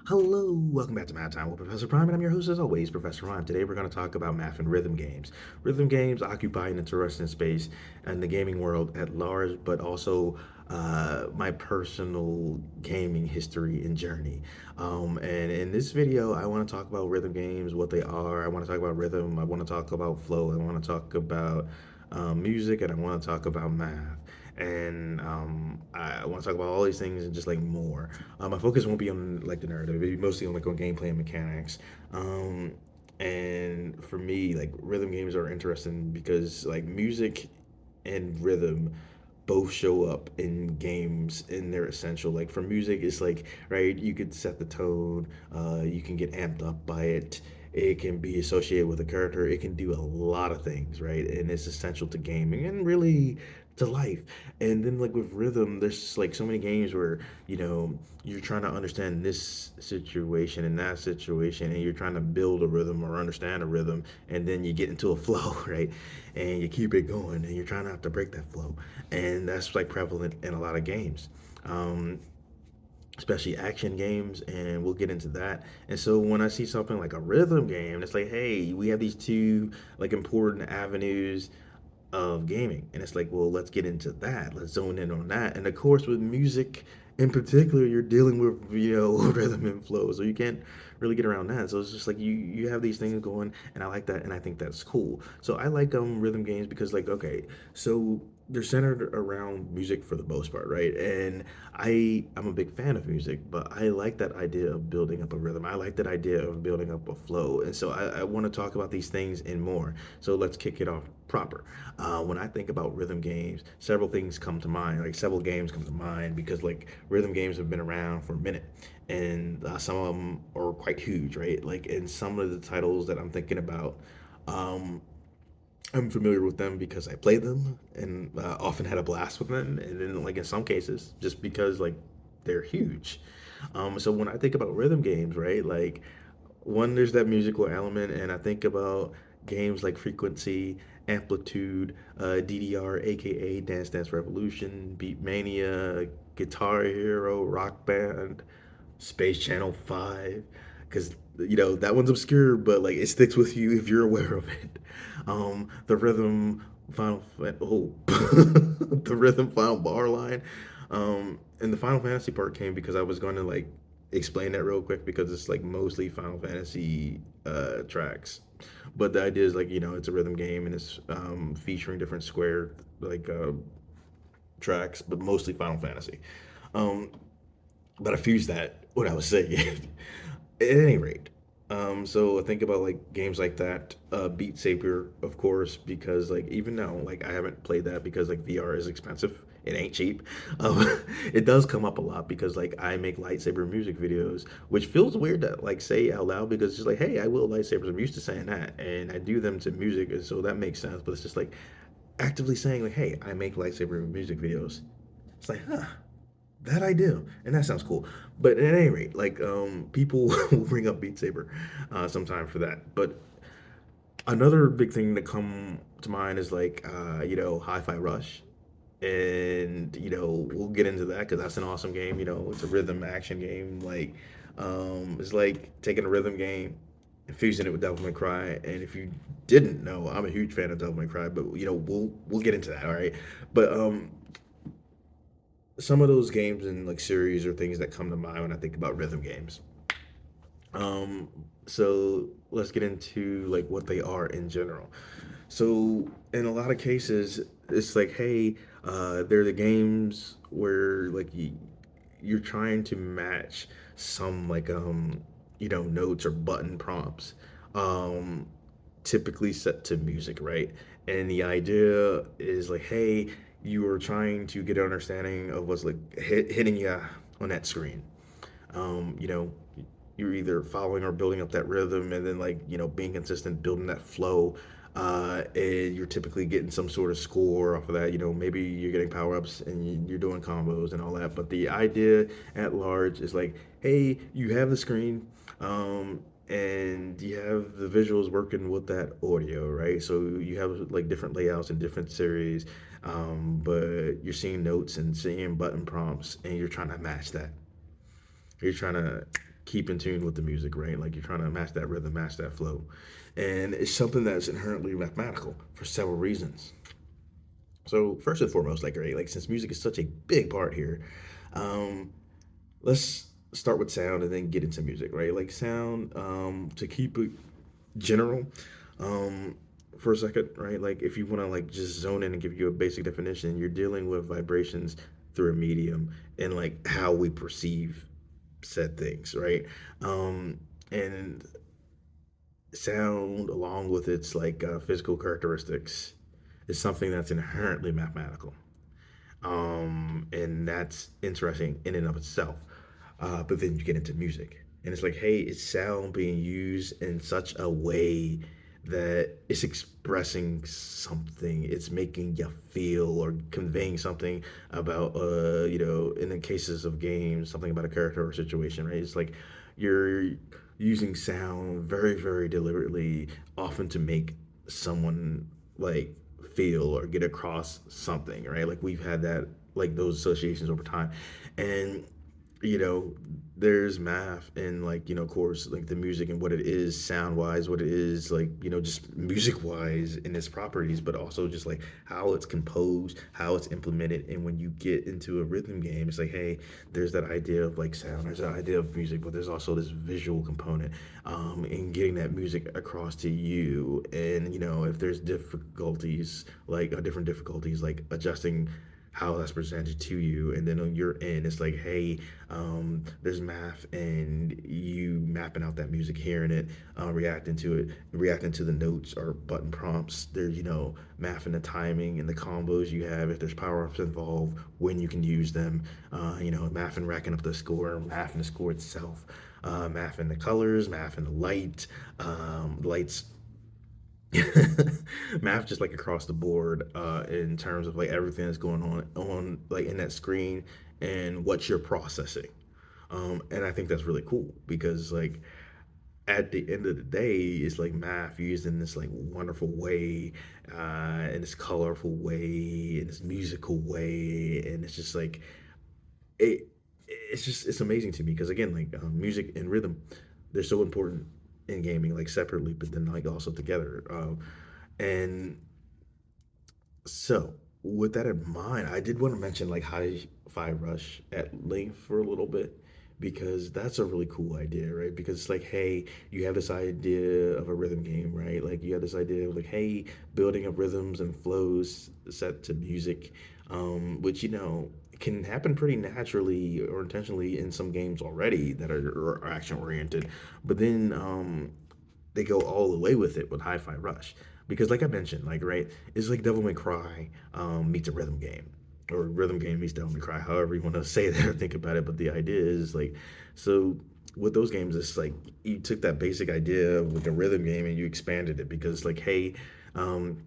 Hello, welcome back to Math Time with Professor Prime, and I'm your host as always, Professor Prime. Today we're going to talk about math and rhythm games. Rhythm games occupy an interesting space in the gaming world at large, but also my personal gaming history and journey. And in this video, I want to talk about rhythm games, what they are. I want to talk about rhythm. I want to talk about flow. I want to talk about music, and I want to talk about math. And I want to talk about all these things and just like more. My focus won't be on like the narrative; it'll be mostly on like on gameplay and mechanics. Um, and for me, like rhythm games are interesting because like music and rhythm both show up in games and they're essential. Like for music, it's like right, you could set the tone. You can get amped up by it. It can be associated with a character. It can do a lot of things, right? And it's essential to gaming and really to life. And then like with rhythm, there's like so many games where you're trying to understand this situation and that situation, and you're trying to build a rhythm or understand a rhythm, and then you get into a flow, right? And you keep it going, and you're trying not to break that flow, and that's like prevalent in a lot of games. Um, Especially action games, and we'll get into that. And so when I see something like a rhythm game, it's like, hey, we have these two like important avenues of gaming, and it's like, well, let's get into that. Let's zone in on that. And of course, with music in particular, you're dealing with rhythm and flow, so you can't really get around that. So it's just like you have these things going, and I like that, and I think that's cool. So I like rhythm games because like okay, so they're centered around music for the most part, right? And I'm a big fan of music, but I like that idea of building up a rhythm. I like that idea of building up a flow, and so I want to talk about these things and more. So let's kick it off proper. When I think about rhythm games, several things come to mind. Like several games come to mind because like rhythm games have been around for a minute, and some of them are quite huge, right? Like, and some of the titles that I'm thinking about, um, I'm familiar with them because I played them and often had a blast with them, and then like in some cases, just because like they're huge. So when I think about rhythm games, right, like one, there's that musical element, and I think about games like Frequency, Amplitude, DDR, aka Dance Dance Revolution, Beatmania, Guitar Hero, Rock Band, Space Channel 5, because that one's obscure, but like it sticks with you if you're aware of it. The rhythm the rhythm final bar line, and the Final Fantasy part came because I was going to like explain that real quick because it's like mostly Final Fantasy tracks, but the idea is like it's a rhythm game and it's featuring different square like tracks, but mostly Final Fantasy. Um, but I fused that what I was saying. At any rate, so I think about like games like that, Beat Saber, of course, because like even now, like I haven't played that because like VR is expensive. It ain't cheap. It does come up a lot because like I make lightsaber music videos, which feels weird to like say out loud because it's just like, hey, I will lightsabers. I'm used to saying that, and I do them to music, and so that makes sense. But it's just like actively saying like, hey, I make lightsaber music videos. It's like, huh, that I do, and that sounds cool. But at any rate, like people will bring up Beat Saber sometime for that. But another big thing that come to mind is like Hi-Fi Rush, and we'll get into that because that's an awesome game. It's a rhythm action game. Like it's like taking a rhythm game and fusing it with Devil May Cry. And if you didn't know, I'm a huge fan of Devil May Cry, but we'll get into that. All right, but some of those games and like series are things that come to mind when I think about rhythm games. Um, so let's get into like what they are in general. So in a lot of cases, it's like, hey, they're the games where like you're trying to match some like notes or button prompts, um, typically set to music, right? And the idea is like, hey, you are trying to get an understanding of what's like hitting you on that screen. Um, you know, you're either following or building up that rhythm, and then like being consistent, building that flow. And you're typically getting some sort of score off of that. Maybe you're getting power ups and you're doing combos and all that. But the idea at large is like, hey, you have the screen. And you have the visuals working with that audio, right? So you have like different layouts and different series, but you're seeing notes and seeing button prompts, and you're trying to match that. You're trying to keep in tune with the music, right? Like you're trying to match that rhythm, match that flow. And it's something that's inherently mathematical for several reasons. So first and foremost, like right, like since music is such a big part here, um, let's start with sound and then get into music, right? Like sound, to keep it general, um, for a second, right? Like if you want to like just zone in and give you a basic definition, you're dealing with vibrations through a medium and like how we perceive said things, right? And sound, along with its like physical characteristics, is something that's inherently mathematical. And that's interesting in and of itself. But then you get into music, and it's like, hey, it's sound being used in such a way that it's expressing something. It's making you feel or conveying something about, in the cases of games, something about a character or situation, right? It's like you're using sound very, very deliberately, often to make someone like feel or get across something, right? Like we've had that, like those associations over time. And you know there's math and like of course like the music and what it is sound wise, what it is like just music wise in its properties, but also just like how it's composed, how it's implemented. And when you get into a rhythm game, it's like, hey, there's that idea of like sound, there's that idea of music, but there's also this visual component, in getting that music across to you. And if there's difficulties, like different difficulties, like adjusting how that's presented to you. And then on your end it's like, hey, there's math, and you mapping out that music, hearing it, reacting to it, reacting to the notes or button prompts. There's math and the timing and the combos you have, if there's power-ups involved, when you can use them, math and racking up the score, math and the score itself, math and the colors, math and the lights, math just like across the board, in terms of like everything that's going on like in that screen and what you're processing. And I think that's really cool because like at the end of the day, it's like math used in this like wonderful way, in this colorful way, in this musical way. And it's just like it it's amazing to me because again, like, music and rhythm, they're so important in gaming, like separately, but then like also together. And so, with that in mind, I did want to mention like Hi-Fi Rush at length for a little bit because that's a really cool idea, right? Because it's like, hey, you have this idea of a rhythm game, right? Like you have this idea of like, hey, building up rhythms and flows set to music, which can happen pretty naturally or intentionally in some games already that are action oriented. But then they go all the way with it with Hi-Fi Rush because, like I mentioned, like right, it's like Devil May Cry, meets a rhythm game, or rhythm game meets Devil May Cry, however you want to say that or think about it. But the idea is like, so with those games, it's like you took that basic idea of like a rhythm game and you expanded it because like, hey, um,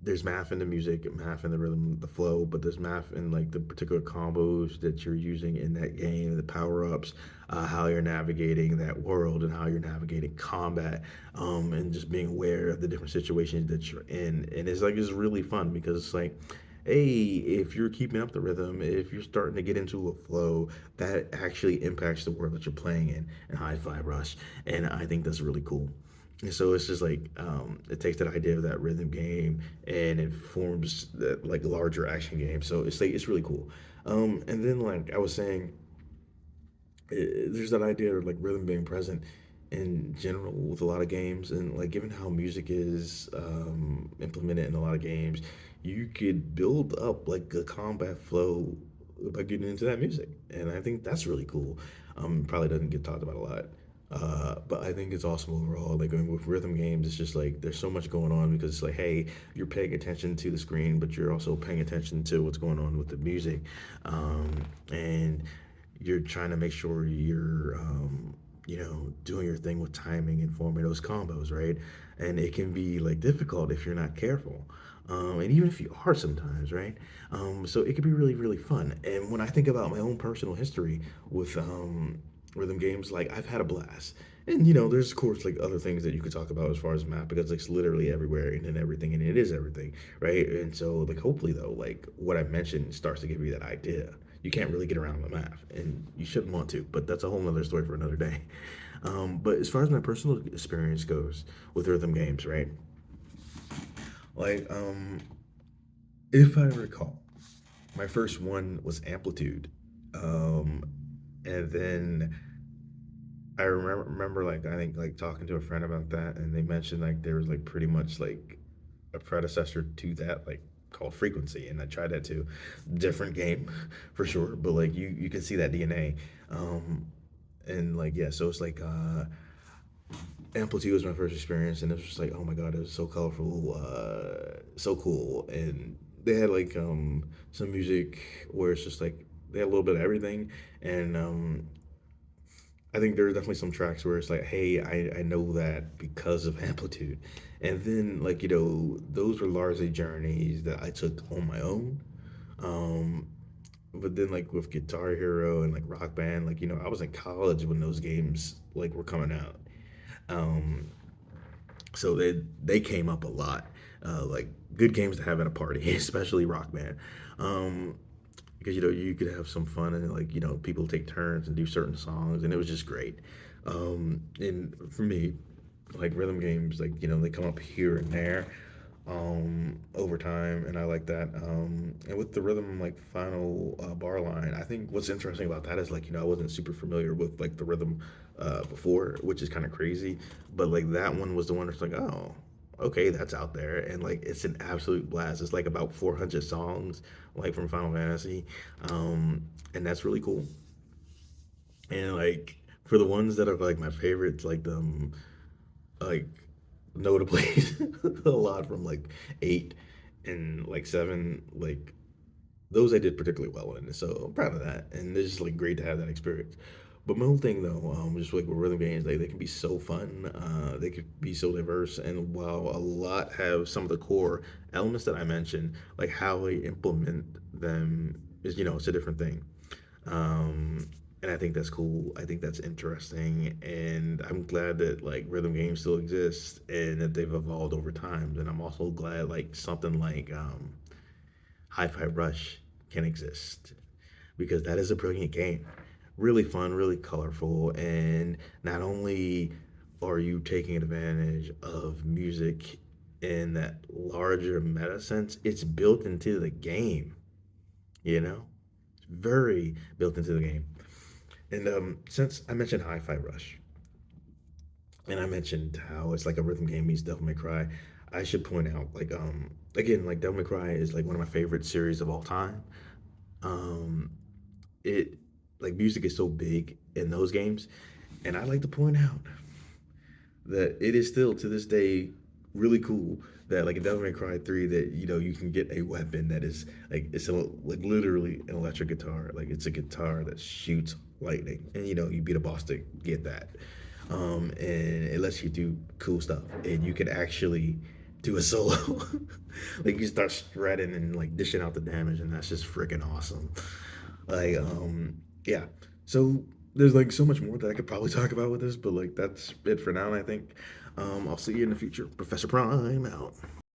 there's math in the music, math in the rhythm, the flow, but there's math in like the particular combos that you're using in that game, the power ups, how you're navigating that world, and how you're navigating combat, and just being aware of the different situations that you're in. And it's like it's really fun because it's like, hey, if you're keeping up the rhythm, if you're starting to get into a flow, that actually impacts the world that you're playing in Hi-Fi Rush, and I think that's really cool. And so it's just like, it takes that idea of that rhythm game and it forms that like larger action game. So it's like it's really cool. And then like I was saying, there's that idea of like rhythm being present in general with a lot of games, and like given how music is, implemented in a lot of games, you could build up like a combat flow by getting into that music, and I think that's really cool. Probably doesn't get talked about a lot. But I think it's awesome overall. Like going with rhythm games, it's just like there's so much going on because it's like, hey, you're paying attention to the screen, but you're also paying attention to what's going on with the music, and you're trying to make sure you're, doing your thing with timing and forming those combos, right? And it can be like difficult if you're not careful. And even if you are sometimes, right? So it can be really, really fun. And when I think about my own personal history with, rhythm games, like I've had a blast. And there's of course like other things that you could talk about as far as map because it's literally everywhere and in everything and it is everything, right? And so like hopefully though, like what I mentioned starts to give you that idea. you can't really get around the math, and you shouldn't want to. But that's a whole nother story for another day. But as far as my personal experience goes with rhythm games, right? Like, if I recall, my first one was Amplitude. Um, and then I remember like I think like talking to a friend about that, and they mentioned like there was like pretty much like a predecessor to that, like called Frequency, and I tried that too. Different game for sure, but like you can see that DNA. Um, and like yeah, so it's like Amplitude was my first experience, and it was just like, oh my god, it was so colorful, so cool, and they had like some music where it's just like they had a little bit of everything, and I think there are definitely some tracks where it's like, hey, I know that because of Amplitude, and then like those were largely journeys that I took on my own. Um, but then like with Guitar Hero and like Rock Band, like I was in college when those games like were coming out. Um, so they came up a lot. Like good games to have at a party, especially Rock Band. Um, because you could have some fun and like people take turns and do certain songs, and it was just great. And for me, like rhythm games, like they come up here and there over time, and I like that. And with the rhythm like final bar line, I think what's interesting about that is like I wasn't super familiar with like the rhythm before, which is kind of crazy, but like that one was the one that's like, oh, okay, that's out there, and like it's an absolute blast. It's like about 400 songs like from Final Fantasy, and that's really cool. And like for the ones that are like my favorites, like like notably a lot from like 8 and like 7, like those I did particularly well in, so I'm proud of that, and it's just like great to have that experience. But my whole thing though, just like with rhythm games, they can be so fun, they could be so diverse, and while a lot have some of the core elements that I mentioned, like how they implement them is it's a different thing. um, and I think that's cool. I think that's interesting, and I'm glad that like rhythm games still exist and that they've evolved over time. And I'm also glad like something like Hi-Fi Rush can exist because that is a brilliant game, really fun, really colorful, and not only are you taking advantage of music in that larger meta sense, it's built into the game. You know, it's very built into the game. And since I mentioned Hi-Fi Rush, and I mentioned how it's like a rhythm game meets Devil May Cry, I should point out like again like Devil May Cry is like one of my favorite series of all time. Um, it like music is so big in those games, and I like to point out that it is still to this day really cool that like in Devil May Cry 3 that you can get a weapon that is like it's like literally an electric guitar, like it's a guitar that shoots lightning, and you beat a boss to get that. And it lets you do cool stuff, and you can actually do a solo. Like you start shredding and like dishing out the damage, and that's just freaking awesome. Like yeah. So there's like so much more that I could probably talk about with this, but like that's it for now. I think I'll see you in the future. Professor Prime out.